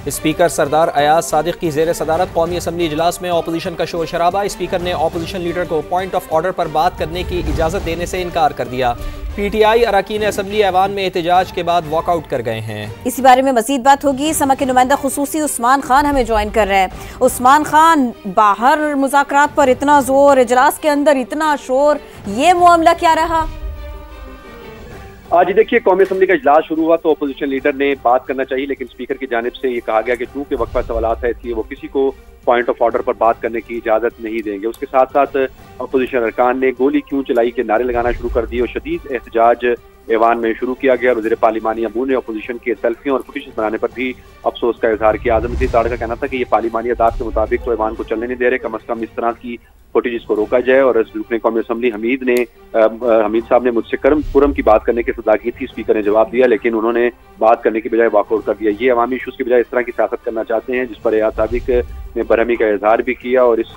Speaker सरदार अयाज सादिक की ज़ेर सदारत कौमी असम्बली इजलास में अपोजिशन का शोर शराबा। स्पीकर ने अपोजिशन लीडर को पॉइंट ऑफ ऑर्डर पर बात करने की इजाज़त देने से इनकार कर दिया। PTI अरकान असम्बली ऐवान में एहतजाज के बाद वॉकआउट कर गए हैं। इसी बारे में मजीद बात होगी। समा के नुमाइंदा खुसूसी उस्मान खान हमें ज्वाइन कर रहे हैं। उस्मान खान, बाहर मुज़ाकरात पर इतना जोर, इजलास के अंदर इतना शोर, ये मामला क्या रहा? आज देखिए, कौमी असम्बली का इजलास शुरू हुआ तो अपोजिशन लीडर ने बात करना चाहिए, लेकिन स्पीकर की जानिब से ये कहा गया कि चूंकि वक्फा सवालात है इसलिए वो किसी को पॉइंट ऑफ ऑर्डर पर बात करने की इजाजत नहीं देंगे। उसके साथ साथ अपोजिशन अरकान ने गोली क्यों चलाई के नारे लगाना शुरू कर दिए और शदीद एहतजाज ऐवान में शुरू किया गया। वज़ीर पार्लिमानी अबू ने अपोजिशन के सेल्फियों और फुटेज बनाने पर भी अफसोस का इजहार किया। आजम नज़ीर ताड़ का कहना था कि ये पार्लिमानी आदाब के मुताबिक तो ऐवान को चलने नहीं दे रहे, कम अज कम इस तरह की फुटेज को रोका जाए। और रुकने कौमी असम्बली हमीद साहब ने मुझसे कुरम की बात करने की सदा की थी। स्पीकर ने जवाब दिया, लेकिन उन्होंने बात करने की बजाय वॉकआउट कर दिया। ये अवामी इशूज़ की बजाय इस तरह की सियासत करना चाहते हैं, जिस पर अयाज सादिक ने बरहमी का इजहार भी किया और इस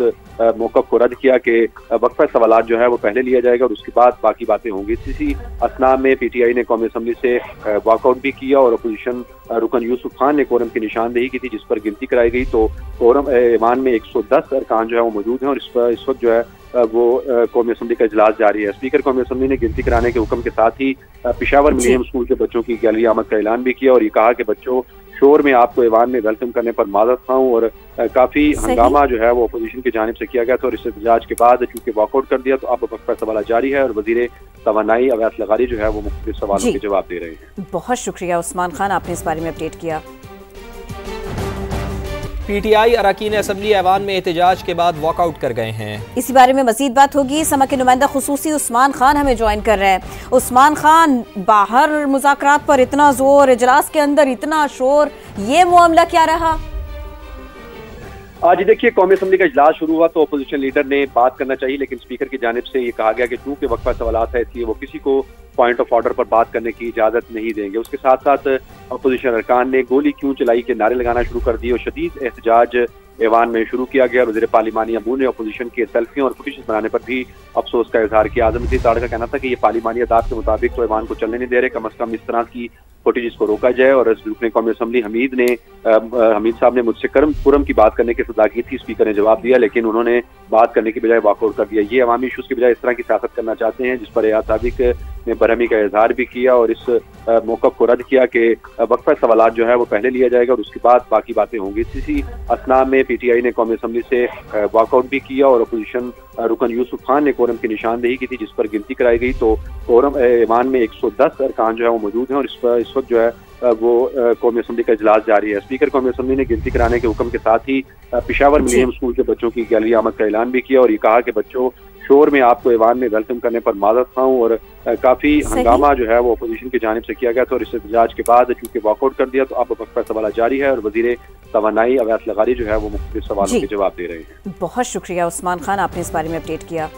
मौक़िफ़ को रद्द किया कि वक्फा सवालात जो है वो पहले लिया जाएगा और उसके बाद बाकी बातें होंगी। इसी असना में PTI ने कौमी असम्बली से वॉकआउट भी किया और अपोजिशन रुकन यूसुफ खान ने कोरम की निशानदेही की थी, जिस पर गिनती कराई गई। तो कोरम ऐवान में 110 अरकान जो है वो मौजूद हैं और इस वक्त जो है वो कौमी असम्बली का इजलास जारी है। स्पीकर कौमी असम्बली ने गिनती कराने के हुक्म के साथ ही पेशावर मिलियम स्कूल के बच्चों की गैलरी आमद का ऐलान भी किया और ये कहा कि बच्चों, शोर में आपको ऐवान में वेलकम करने पर माजरत खाऊं। और काफी हंगामा जो है वो अपोजिशन की जानिब से किया गया था और इस एहतजाज के बाद चूंकि वॉकआउट कर दिया तो अब वक्फा सवाल जारी है और वजीर तवानाई अवैस लगारी जो है वो मुख्तलिफ सवालों के जवाब दे रहे हैं। बहुत शुक्रिया उस्मान खान, आपने इस बारे में अपडेट किया। PTI अरकान असम्बली ऐवान में एहतजाज के बाद वॉकआउट कर गए हैं। इसी बारे में मजीद बात होगी। समा के नुमाइंदा खुसूसी उस्मान खान हमें ज्वाइन कर रहे हैं। उस्मान खान, बाहर मुज़ाकरात पर इतना जोर, इजलास के अंदर इतना शोर, ये मामला क्या रहा? आज देखिए, कौमी असम्बली का इजलास शुरू हुआ तो अपोजिशन लीडर ने बात करना चाहिए, लेकिन स्पीकर की जानिब से ये कहा गया कि चूंकि वक्फा सवालात है इसलिए वो किसी को पॉइंट ऑफ ऑर्डर पर बात करने की इजाजत नहीं देंगे। उसके साथ साथ अपोजिशन अरकान ने गोली क्यों चलाई के नारे लगाना शुरू कर दिए और शदीद एहतजाज ऐवान में शुरू किया गया। वज़ीर पार्लिमानी अबू ने अपोजिशन के सेल्फियों और फुटेज बनाने पर भी अफसोस का इजहार किया। आजम नज़ीर ताड़ का कहना था कि ये पार्लिमानी आदाब के मुताबिक तो ऐवान को चलने नहीं दे रहे, कम अज कम इस तरह की फुटेज को रोका जाए। और रुकने कौमी असम्बली हमीद साहब ने मुझसे कुरम की बात करने की सदा की थी। स्पीकर ने जवाब दिया, लेकिन उन्होंने बात करने की बजाय वॉकआउट कर दिया। ये अवामी इशूज़ की बजाय इस तरह की सियासत करना चाहते हैं, जिस पर अयाज सादिक ने बरहमी का इजहार भी किया और इस मौक़िफ़ को रद्द किया कि वक्फा सवालात जो है वो पहले लिया जाएगा और उसके बाद बाकी बातें होंगी। इसी असना में PTI ने कौमी असम्बली से वॉकआउट भी किया और अपोजिशन रुकन यूसुफ खान ने कोरम की निशानदेही की थी, जिस पर गिनती कराई गई। तो कोरम ऐवान में 110 अरकान जो है वो मौजूद हैं और इस वक्त जो है वो कौमी असम्बली का इजलास जारी है। स्पीकर कौमी असम्बली ने गिनती कराने के हुक्म के साथ ही पेशावर मिलियम स्कूल के बच्चों की गैलरी आमद का ऐलान भी किया और ये कहा कि बच्चों, शोर में आपको ऐवान में वेलकम करने पर माजरत खाऊं। और काफी हंगामा जो है वो अपोजिशन की जानिब से किया गया था और इस एहतजाज के बाद चूंकि वॉकआउट कर दिया तो अब वक्फा सवाल जारी है और वजीर तवानाई अवैस लगारी जो है वो मुख्तलिफ सवालों के जवाब दे रहे हैं। बहुत शुक्रिया उस्मान खान, आपने इस बारे में अपडेट किया।